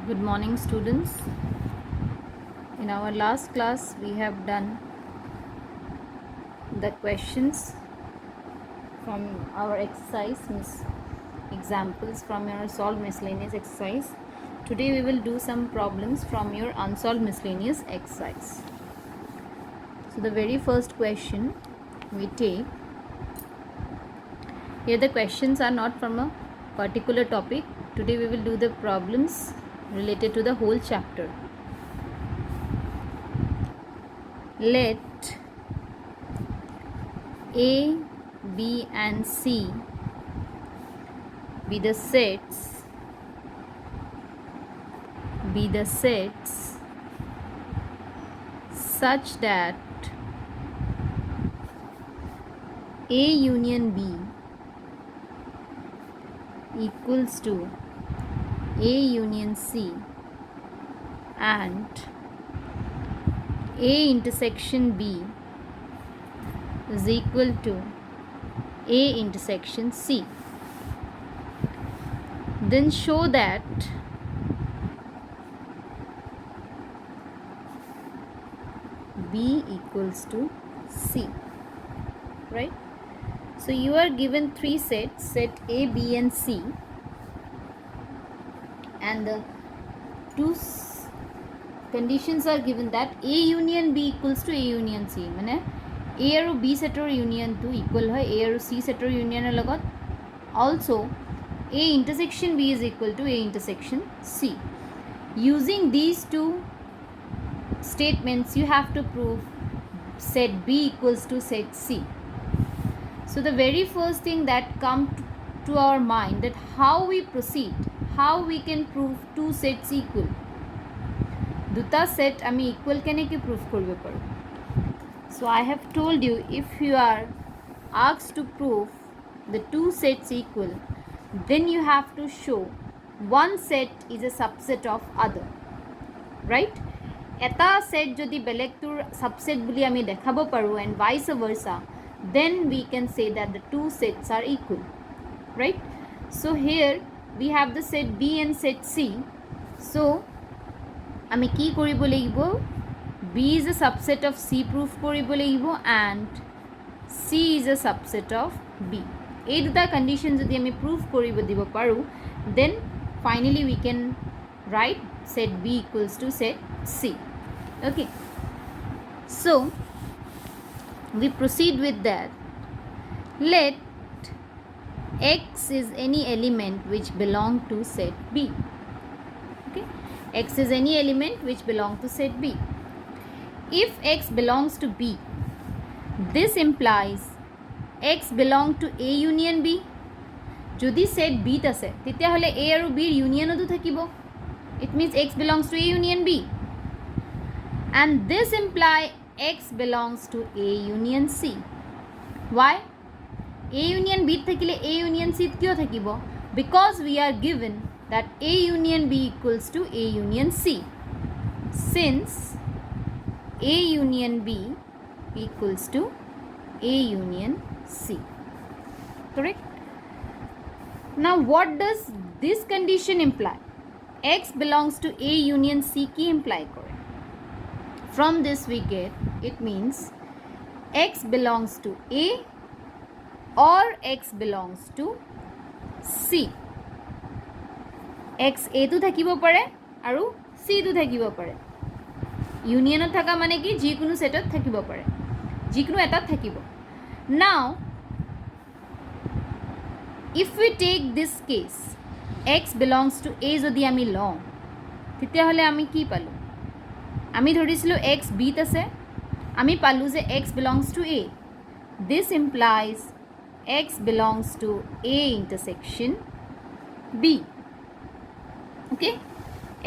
Good morning, students. In our last class, we have done the questions from our exercise, examples from your solved miscellaneous exercise. Today, we will do some problems from your unsolved miscellaneous exercise. So, the very first question we take here, the questions are not from a particular topic. Today, we will do the problems related to the whole chapter. Let A, B and C be the sets such that A union B equals to A union C and A intersection B is equal to A intersection C. Then show that B equals to C, right? So you are given three sets, set A, B and C, and the two conditions are given that A union B equals to A union C. মানে A আৰু B সেটৰ ইউনিয়নটো equal হয় A আৰু C সেটৰ ইউনিয়নৰ লগত. Also A intersection B is equal to A intersection C. Using these two statements, you have to prove set B equals to set C. So the very first thing that comes to our mind, that how we proceed, how we can prove two sets equal. দুটা set আমি equal কেনেকৈ prove কৰিব পাৰোঁ? So I have told you, if you are asked to prove the two sets equal, then you have to show one set is a subset of other, right? এটা set যদি বেলেগটোৰ subset বুলি আমি দেখাব পাৰোঁ and vice versa, then we can say that the two sets are equal, right? So here we have the set B and set C. So আমি কি কৰিব লাগিব? B is a subset of C proof কৰিব লাগিব and C is a subset of B. এই দুটা condition যদি আমি proof কৰিব দিব পাৰোঁ, then finally we can write set B equals to set C. Okay. So we proceed with that. Let X is any element which belong to set B. Okay. X is any element which belong to set B. If X belongs to B, this implies X belong to A union B. যদি set B আছে তেতিয়াহ'লে A আৰু B ৰ ইউনিয়নতো থাকিব. It means X belongs to A union B. And this implies X belongs to A union C. Why? A union B থাকিলে A union C কিয় থাকিব? Because we are given that A union B equals to A union C. Since A union B equals to A union C. Correct? Now what does this condition imply? X belongs to A union C ki imply kore. From this we get, it means X belongs to A or X belongs to C. X A to থাকিব পাৰে আৰু C to থাকিব পাৰে. ইউনিয়নত থকা মানে কি যিকোনো সেটত থাকিব পাৰে, যিকোনো এটাত থাকিব. Now if we take this case, X belongs to A যদি আমি লওঁ, তেতিয়াহ'লে আমি কি পালোঁ? আমি ধৰিছিলোঁ X B ত আছে, আমি পালোঁ যে X belongs to A. This implies X belongs to A intersection B. Okay?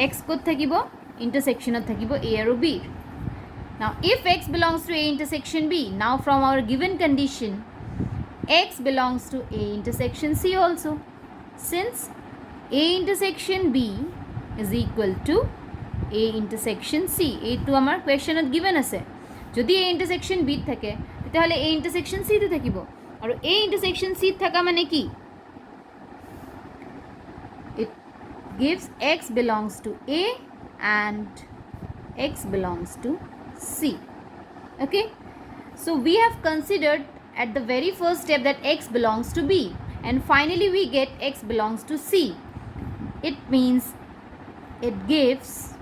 X ক'ত থাকিব? Intersectionত থাকিব A আৰু B. Now if X belongs to A intersection B, now from our given condition, X belongs to A intersection C also. Since A intersection B is equal to A intersection C. এইটো আমাৰ কুৱেশ্যনত given আছে. যদি A intersection B থাকে তেতিয়াহ'লে A intersection C টো থাকিব, আৰু A intersection C থকা মানে কি? gives x belongs to A and x belongs to C. Okay, so we have considered at the very first step that x belongs to B, and finally we get x belongs to C. It means it gives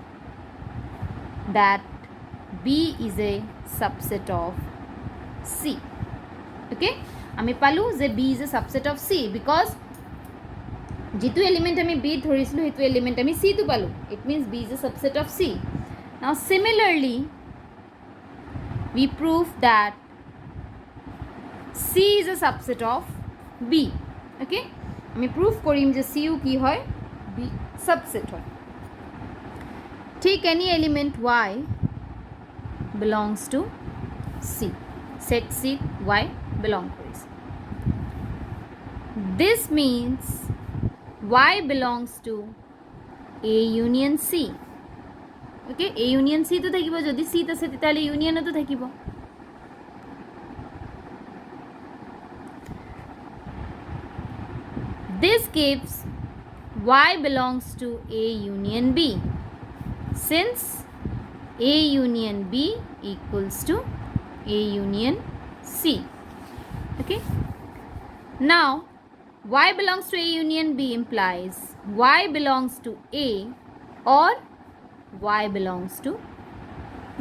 that B is a subset of C. Okay, আমি পালো যে B is a subset of C because যেটো element আমি B ধৰিছিলো হেতু element আমি C তো পালো. It means B is a subset of C. Now similarly we prove that C is a subset of B. Okay, আমি proof কৰিম যে C ও কি হয় B subset হয়. Take any element y belongs to C. Set C y belong কৰিছে. This means y belongs to A union C. Okay, A union C তো থাকিব, যদি C আছে তেতিয়াহ'লে ইউনিয়ন তো থাকিব. This gives y belongs to A union B, since A union B equals to A union C. Okay, now y belongs to A union B implies y belongs to A or y belongs to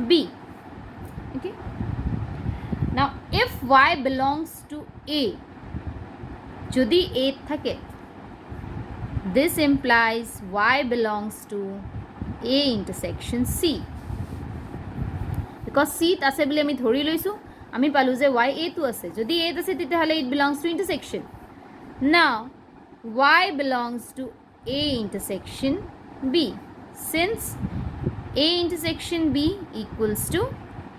B. Okay, now if y belongs to A, যদি A থাকে, this implies y belongs to A intersection C, because C আছে বুলি আমি ধৰি লৈছো, আমি পালো যে y A তো আছে, যদি A আছে তেতিয়াহ'লে it belongs to intersection. Now y belongs to A intersection B, since A intersection B equals to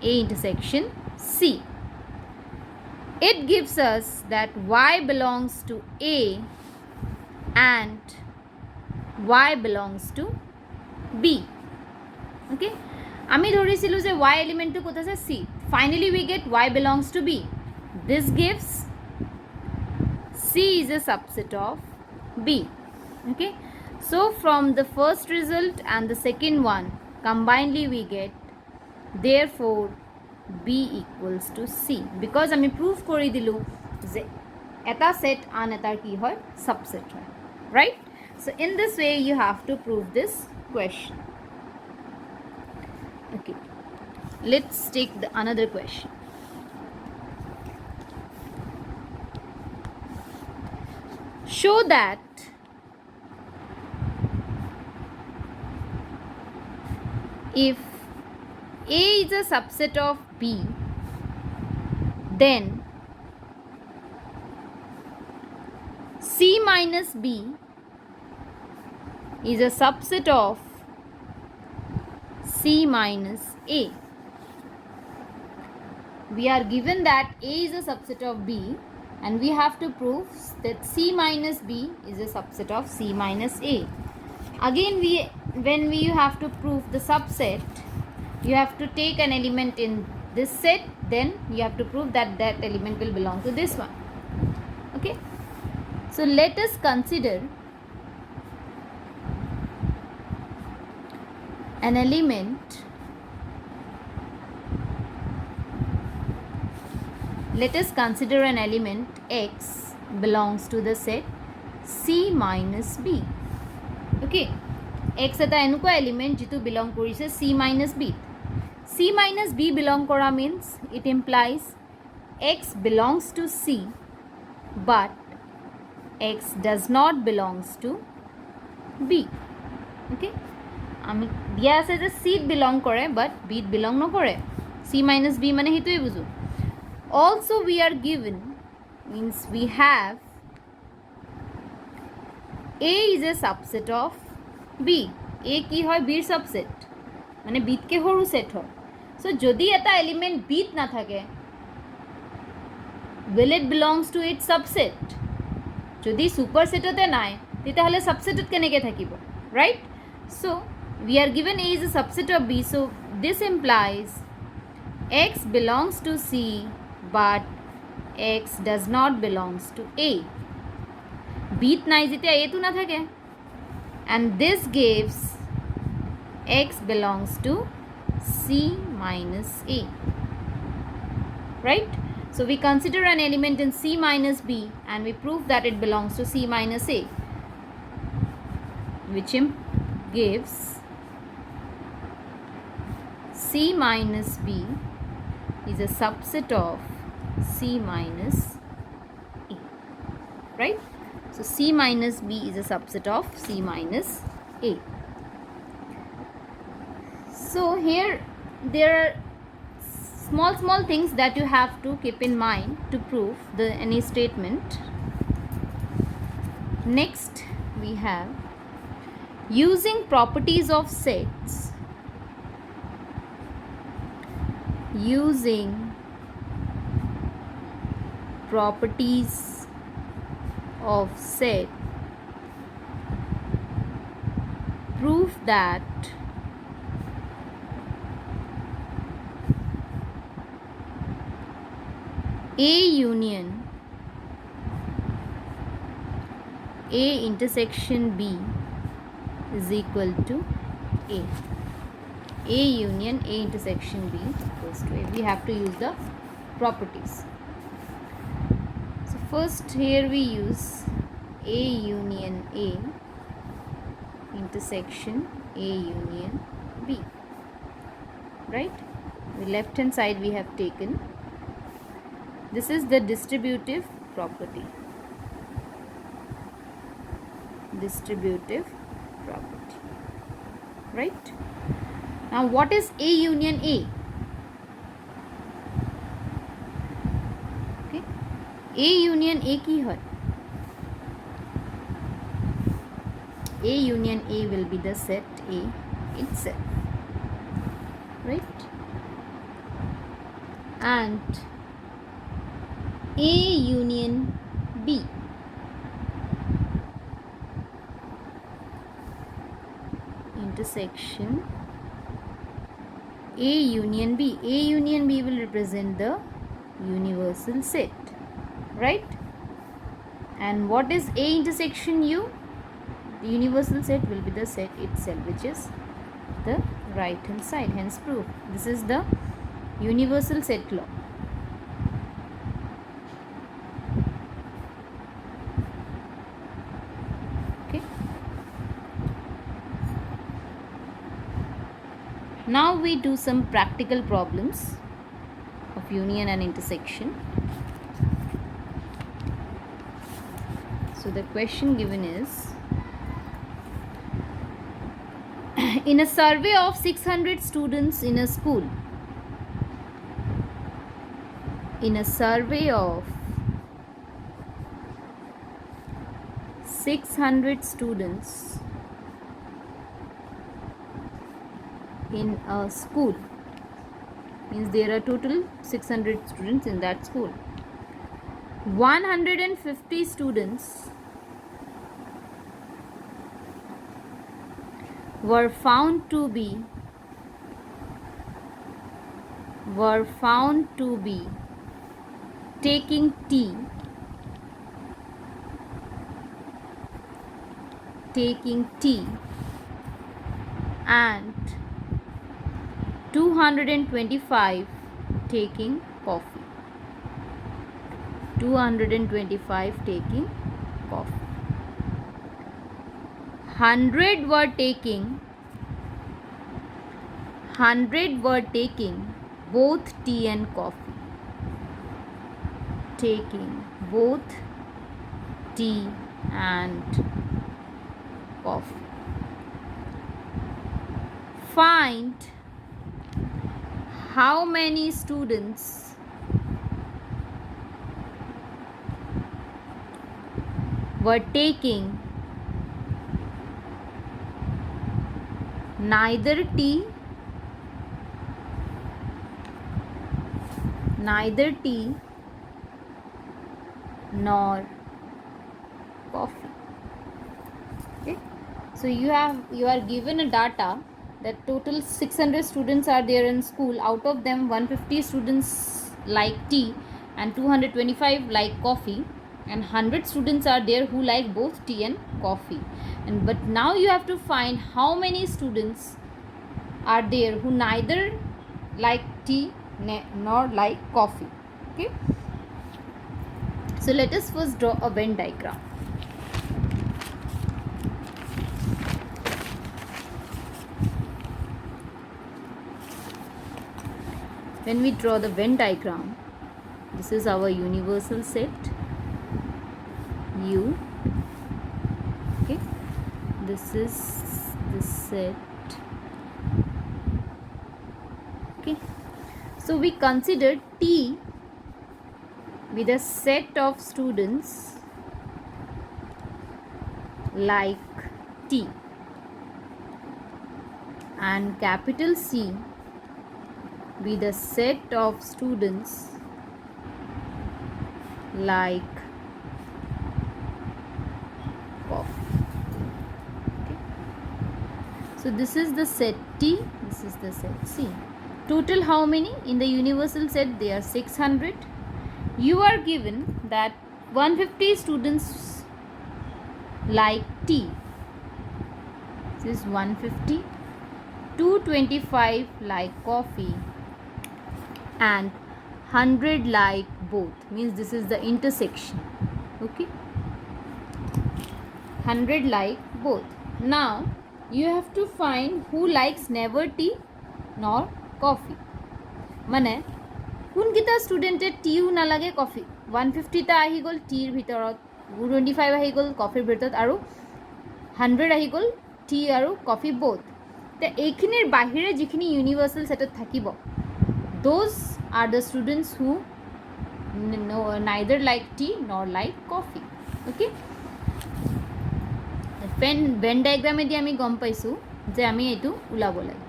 A intersection C. It gives us that y belongs to A and y belongs to B. Okay, আমি ধৰিছিলো যে y element to কোথা আছে C. Finally we get y belongs to B. This gives C is a subset of B. Okay, so from the first result and the second one combinedly we get, therefore B equals to C, because আমি proof কৰি দিলো যে এটা set আন এটাৰ কি হয় subset হয়, right? So in this way you have to prove this question. Okay, let's take another question. Show that if A is a subset of B, then C minus B is a subset of C minus A. We are given that A is a subset of B, and we have to prove that C minus B is a subset of C minus A. Again, when we have to prove the subset, you have to take an element in this set, then you have to prove that that element will belong to this one. Okay, so let us consider an element. Let us consider an element x belongs to the set C minus B. Okay, x এটা এনেকুৱা element যিটো belong কৰিছে C minus B. C minus B belong কৰা means it implies x belongs to C but x does not belongs to B. Okay, আমি দিয়া আছে যে C belong কৰে but B belong নকৰে, C minus B মানে হেতুৱে বুজো. Also we are given, means we have A is a subset of B. A কি হয় B subset, মানে B কে সৰু সেট হয়. So যদি এটা এলিমেন্ট B না থাকে, will it belongs to its subset? যদি সুপার সেটতে নাই তেতিয়াহলে সাবসেটত কেনেকে থাকিব, right? So we are given A is a subset of B, so this implies x belongs to C but x does not belongs to A. B নাই যেতিয়া A তো না থাকে, and this gives x belongs to C minus A, right? So we consider an element in C minus B and we prove that it belongs to C minus A, which gives C minus B is a subset of C minus A, right? So C minus B is a subset of C minus A. So here there are small things that you have to keep in mind to prove any statement. Next we have using properties of sets. Using properties of set, prove that A union A intersection B is equal to A. A union A intersection B is equals to A. We have to use the properties. So first here we use A union A intersection A union B, right? The left hand side we have taken. This is the distributive property. Distributive property, right? Now what is A union A? Okay, A union A ki hai? A union A will be the set A itself, right? And A union B intersection A union B. A union B will represent the universal set, right? And what is A intersection U? The universal set will be the set itself, which is the right hand side, hence proof. This is the universal set law. Okay. Now we do some practical problems of union and intersection. So the question given is, in a survey of 600 students in a school, in a survey of 600 students in a school, means there are total 600 students in that school. 150 students were found to be taking tea and 225 taking coffee. 225 taking coffee. 100 were taking both tea and coffee. Taking both tea and coffee. Find how many students were taking neither tea nor coffee. Okay, so you are given a data that total 600 students are there in school. Out of them 150 students like tea and 225 like coffee. and 100 students are there who like both tea and coffee. And but now you have to find how many students are there who neither like tea nor like coffee. Okay, so let us first draw a Venn diagram. When we draw the Venn diagram, this is our universal set U. Okay, this is the set. Okay, so we consider T with a set of students like T, and capital C with a set of students like coffee. Okay, so this is the set T, this is the set C. Total how many in the universal set? They are 600. You are given that 150 students like tea, this is 150, 225 like coffee, and 100 like both, means this is the intersection. Okay, 100 like both. Now you have to find who likes never tea nor coffee. মানে কোনকেইটা ষ্টুডেণ্টে টিও নালাগে coffee, 150টা আহি গ'ল টিৰ ভিতৰত, 225 আহি গ'ল কফিৰ ভিতৰত, আৰু 100 আহি গ'ল টি আৰু কফি বোথ. তে এইখিনিৰ বাহিৰে যিখিনি ইউনিভাৰ্চেল ছেটত থাকিব, those are the students who neither like tea nor like coffee. Okay, Venn ডায়েগ্ৰামেদি আমি গম পাইছোঁ যে আমি এইটো ওলাব লাগে.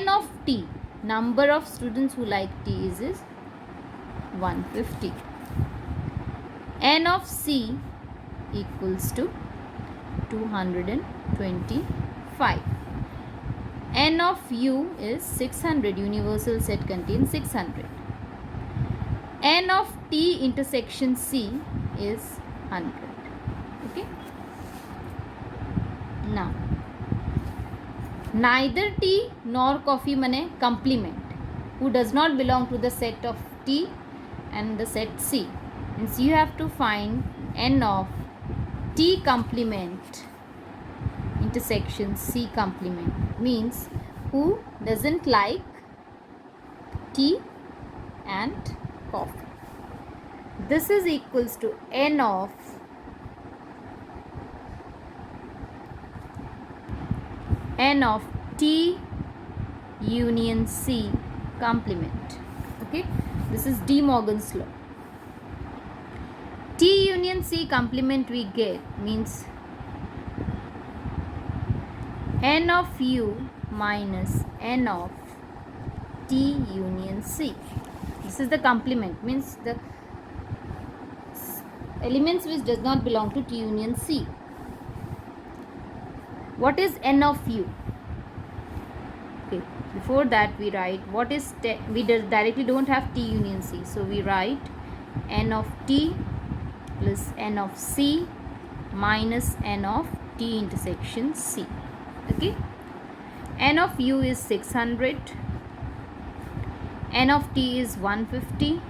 N of T, number of students who like tea is 150. N of C equals to 225. N of U is 600. Universal set contains 600. N of T intersection C is 100. Okay. Now, neither tea nor coffee mane complement, who does not belong to the set of T and the set C. Means you have to find N of T complement intersection C complement, means who doesn't like tea and coffee. This is equals to N of T union C complement. Okay, this is De Morgan's law. T union C complement we get means N of U minus N of T union C. This is the complement, means the elements which does not belong to T union C. What is N of U? Okay, before that we write what is we directly don't have T union C, so we write N of T plus N of C minus N of T intersection C. Okay, N of U is 600, N of T is 150,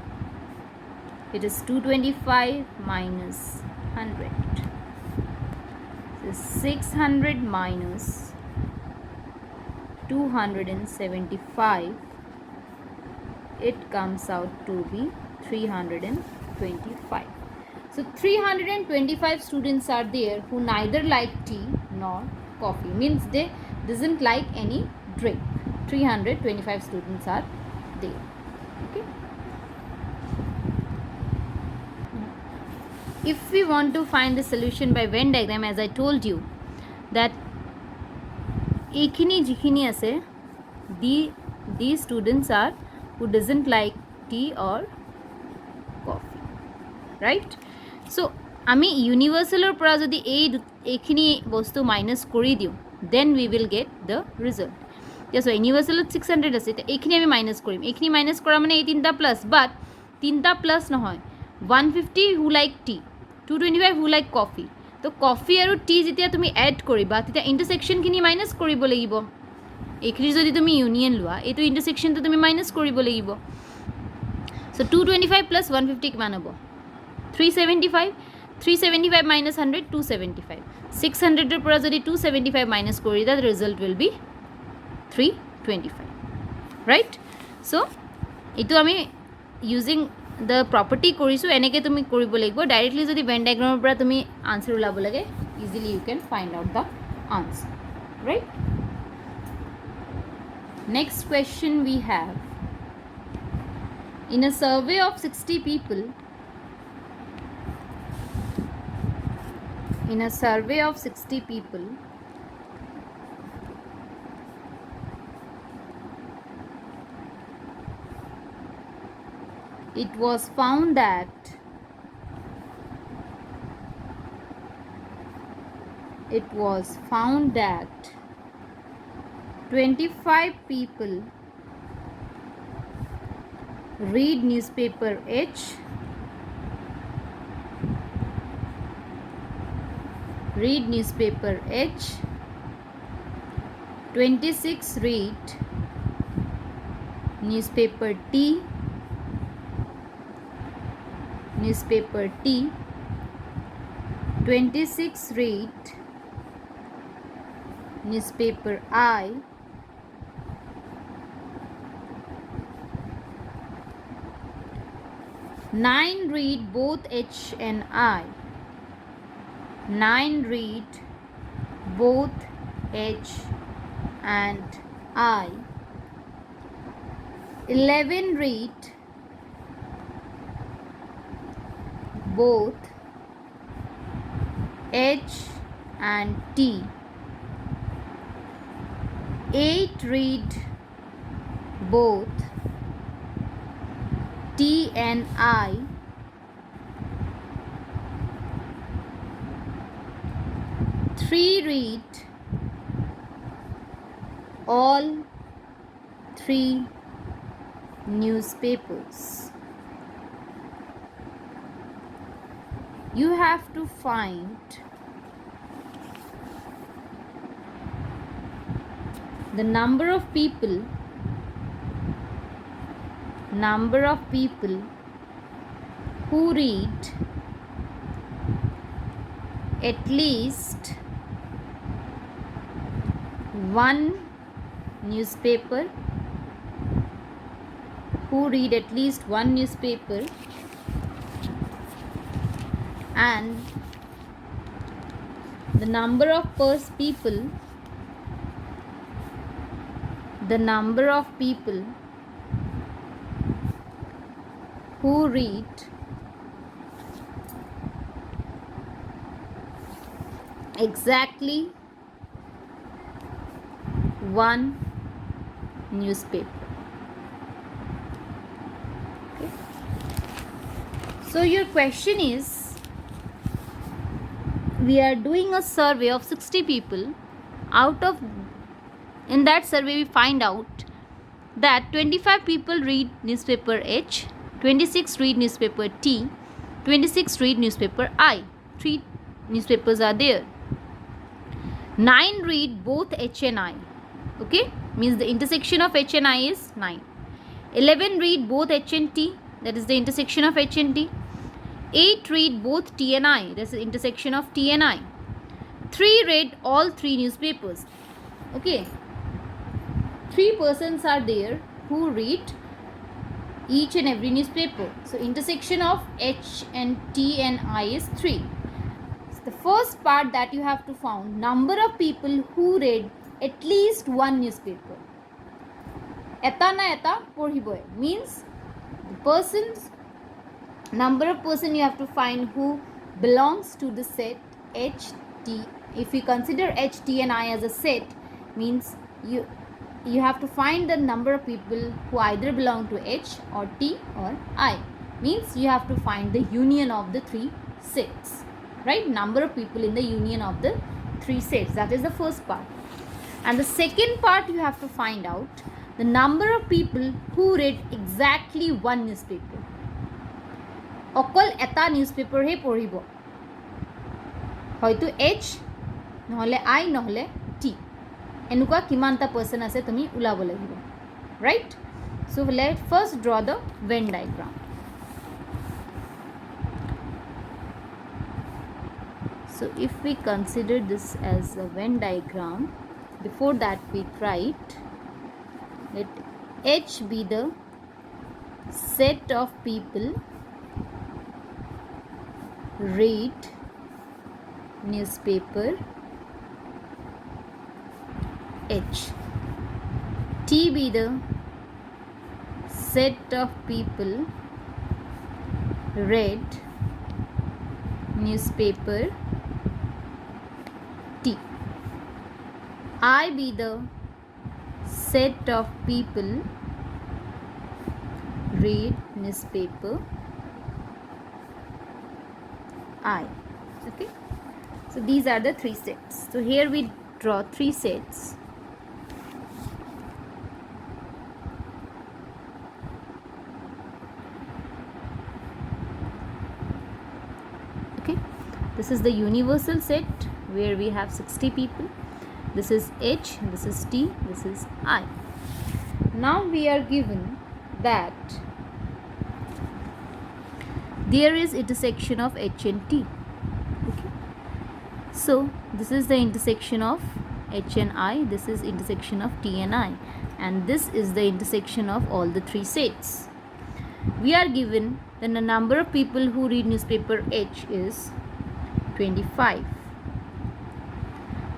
it is 225 minus 100. 600 minus 275, it comes out to be 325. So 325 students are there who neither like tea nor coffee, means they doesn't like any drink. 325 students are there. Okay, if we want to find the solution by Venn diagram, as I told you that ekhini jikhini ase, these students are who doesn't like tea or coffee, right? So ami universal or pora jodi ekhini bostu minus kori diu, then we will get the result. Yes, so universal 600 ase, ta ekhini ami minus korim, ekhini minus kora mane ei tinta plus, but tinta plus nohoy, 150 who like tea, 225 who like coffee. তো coffee আৰু টি যেতিয়া তুমি add কৰিবা তেতিয়া ইণ্টাৰচেকশ্যনখিনি minus কৰিব লাগিব। এইখিনি যদি তুমি ইউনিয়ন লোৱা এইটো ইণ্টাৰচেকশ্যনটো তুমি মাইনাছ কৰিব লাগিব। চ' 225 প্লাছ 150 কিমান হ'ব? 375। 375 minus 100, 275. 600 পৰা যদি 275 minus কৰি দিয়া, the result will be 325. Right? So, এইটো আমি using the property কৰিছোঁ, এনেকৈ তুমি কৰিব লাগিব। ডাইৰেক্টলি যদি Venn diagramৰ পৰা তুমি আনচাৰ ওলাব লাগে, easily you can find out the answer. Right? Next question we have. In a survey of 60 people, it was found that it was found that 25 people read newspaper H, read newspaper H, 26 read newspaper T, newspaper T, 26 read newspaper I, 9 read both H and I, 9 read both H and I, 11 read both H and T, 8 read both T and I, 3 read all 3 newspapers. You have to find the number of people who read at least one newspaper, and the number of people who read exactly one newspaper. Okay. So your question is, we are doing a survey of 60 people. In that survey we find out that 25 people read newspaper H, 26 read newspaper T, 26 read newspaper I. 3 newspapers are there. 9 read both H and I. Okay, means the intersection of H and I is 9. 11 read both H and T, that is the intersection of H and T. 8 read both T and I, that's the intersection of T and I. 3 read all 3 newspapers. Okay, 3 persons are there who read each and every newspaper. So intersection of H and T and I is 3. So the first part that you have to find, number of people who read at least one newspaper. Eta na eta porhiboy, means the persons, number of person you have to find who belongs to the set H, T. If you consider H, T and I as a set, means you have to find the number of people who either belong to H or T or I. Means you have to find the union of the 3 sets. Right? Number of people in the union of the 3 sets. That is the first part. And the second part, you have to find out the number of people who read exactly one newspaper. অকল এটা news পেপাৰহে পঢ়িব হয়তো H নহলে I নহলে T এনেকুৱা কিমানটা person আছে তুমি উলাব লাগিব right so let first draw the Venn diagram so if we consider this as a Venn diagram before that we write let H be the set of people read newspaper H. T be the set of people read newspaper T. I be the set of people read newspaper I. Okay. So these are the three sets. So here we draw three sets. Okay. This is the universal set where we have 60 people. This is H, this is T, this is I. Now we are given that there is intersection of H and T. Okay. So this is the intersection of H and I, this is intersection of T and I, and this is the intersection of all the three sets. We are given that the number of people who read newspaper H is 25.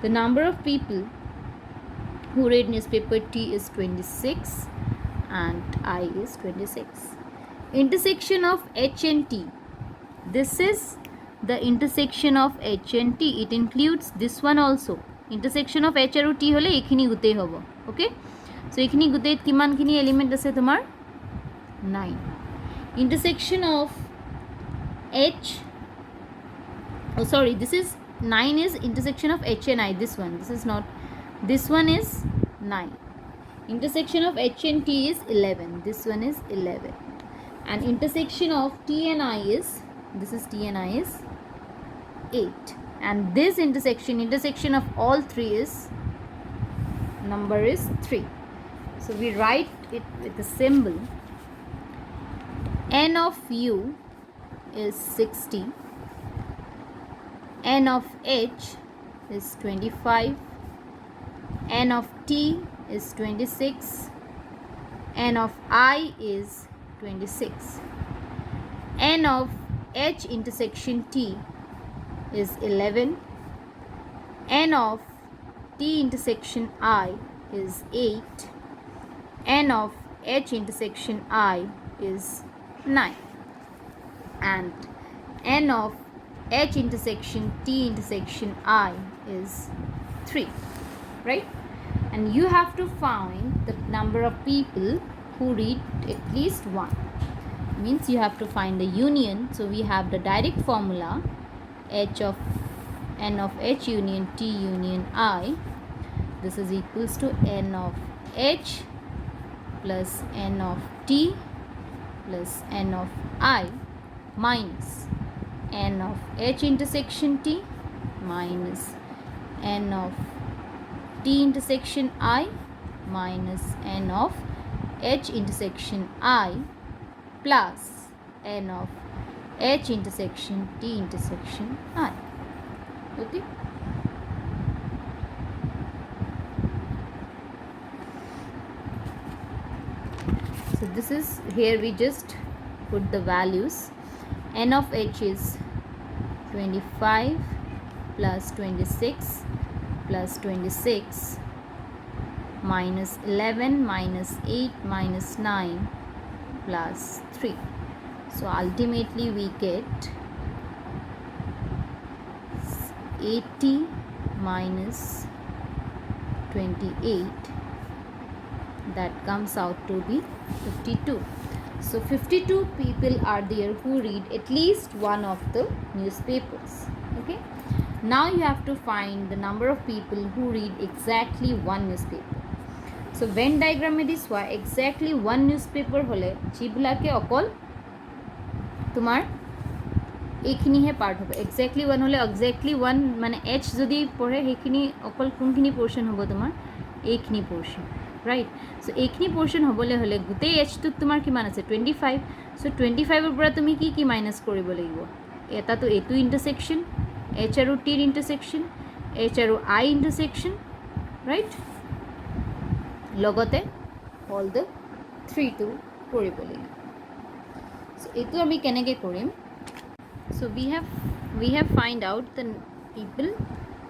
The number of people who read newspaper T is 26 and I is 26. Intersection of H and T. This is the intersection of H and T. It includes this one also. Intersection of H and T hole ekhini gutei hobo. Okay? So ekhini gutei kiman khini element ase tomar 9. Intersection of H. Oh sorry, this is 9 is intersection of H and I. This one. This is not. This one is 9. Intersection of H and T is 11. This one is 11. And intersection of T and I is, this is T and I is 8. And this intersection of all three is, number is 3. So we write it with the symbol. N of U is 60. N of H is 25. N of T is 26. N of I is 26. N of H intersection T is 11. N of T intersection I is 8. N of H intersection I is 9. And N of H intersection T intersection I is 3. Right? And you have to find the number of people who read at least one. Means you have to find the union. So we have the direct formula H of N of H union T union I. This is equals to N of H plus N of T plus N of I minus N of H intersection T minus N of T intersection I minus N of H intersection I plus N of H intersection T intersection I. Okay. So this is, here we just put the values. N of H is 25 plus 26 plus 26 minus 11 minus 8 minus 9 plus 3. So ultimately we get 80 minus 28, that comes out to be 52. So 52 people are there who read at least one of the newspapers. Okay. Now you have to find the number of people who read exactly one newspaper. So Venn diagram में दिसवा exactly one newspaper होले जिबलाके अकल तुम्हार এইখিনিহে part হ'ব exactly 1 হ'লে exactly 1 মানে h যদি পঢ়ে সেইখিনি অকল কোনখিনি পোৰ্শন হ'ব তোমাৰ এইখিনি পোৰ্শন ৰাইট সো এইখিনি পোৰ্শন হ'বলৈ হ'লে গোটেই hটোত তোমাৰ কিমান আছে 25 সো 25 ৰ পৰা তুমি কি মাইনাস কৰিব লাগিব এটাটো এইটো ইন্টাৰসেকশন h আৰু t ৰ ইন্টাৰসেকশন h আৰু i ইন্টাৰসেকশন ৰাইট লগতে অল দ্য 3 টো কৰিব লাগিব সো এইটো আমি কেনেকৈ কৰিম So we have find out the people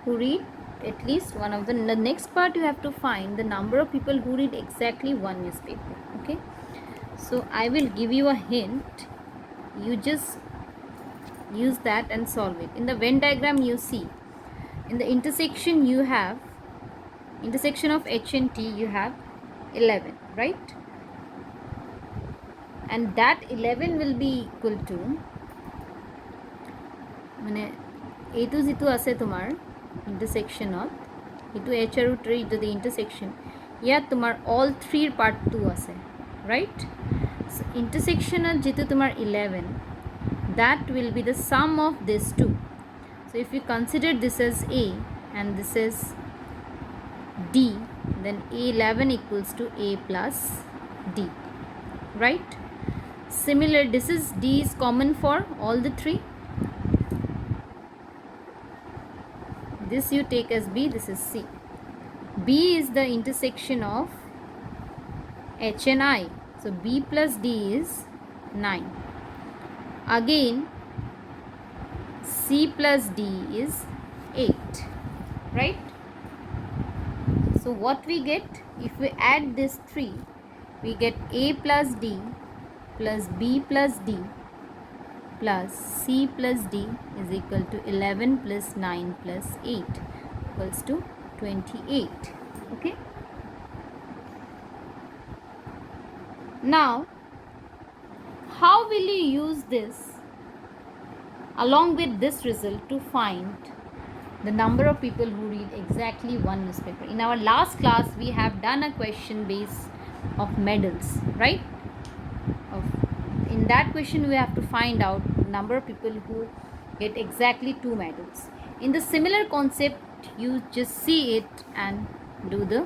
who read at least one of the next part you have to find the number of people who read exactly one newspaper. Okay, so I will give you a hint, you just use that and solve it. In the Venn diagram you see in the intersection you have intersection of h and t you have 11 right and that 11 will be equal to মানে এইটো যেটো আছে তোমাৰ ইন্টারসেকশনত এটো h আৰু t ৰ যদি intersection ইয়াত তোমাৰ অল 3 ৰ পার্ট 2 আছে রাইট সো ইন্টারসেকশনত যেটো তোমাৰ 11 that will be the sum of these two so if you consider this as a and this is d then a11 equals to a plus d right similar this is d is common for all the three this you take as b this is c b is the intersection of h and I so b plus d is 9 again c plus d is 8 right so what we get if we add this 3 we get a plus d plus b plus d plus c plus d is equal to 11 plus 9 plus 8 equals to 28 okay now how will you use this along with this result to find the number of people who read exactly one newspaper in our last class we have done a question base of medals right in that question we have to find out number of people who get exactly 2 medals in the similar concept you just see it and do the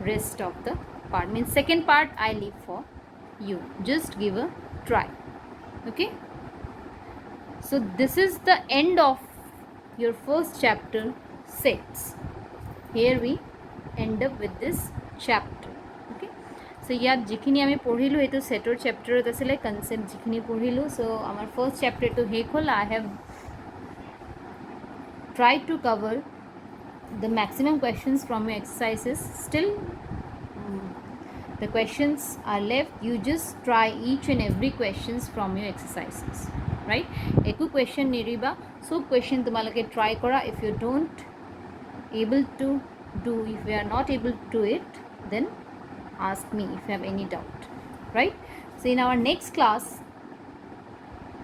rest of the part means second part I leave for you just give a try okay so this is the end of your first chapter sets here we end up with this chapter okay so ইয়াত যিখিনি আমি পঢ়িলো এটো সেটৰ চ্যাপ্টাৰত আছিল concept যিখিনি পঢ়িলো so আমাৰ first চ্যাপ্টাৰটো শেষ হ'ল I have tried to cover the maximum questions from your exercises still the questions are left you just try each and every questions from your exercises right eku question niriba so question tumalake try kora if you don't able to do if you are not able to do it then ask me if you have any doubt right so in our next class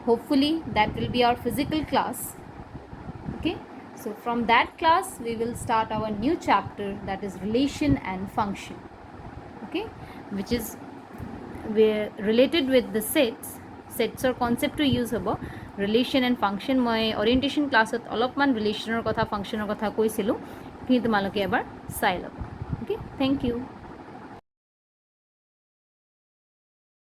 hopefully that will be our physical class okay so from that class we will start our new chapter that is relation and function okay which is related with the sets or concept to use hobo relation and function moi orientation class ot olopman relation or kotha function or kotha koisilu ki tumaloke ebar sai lobo okay thank you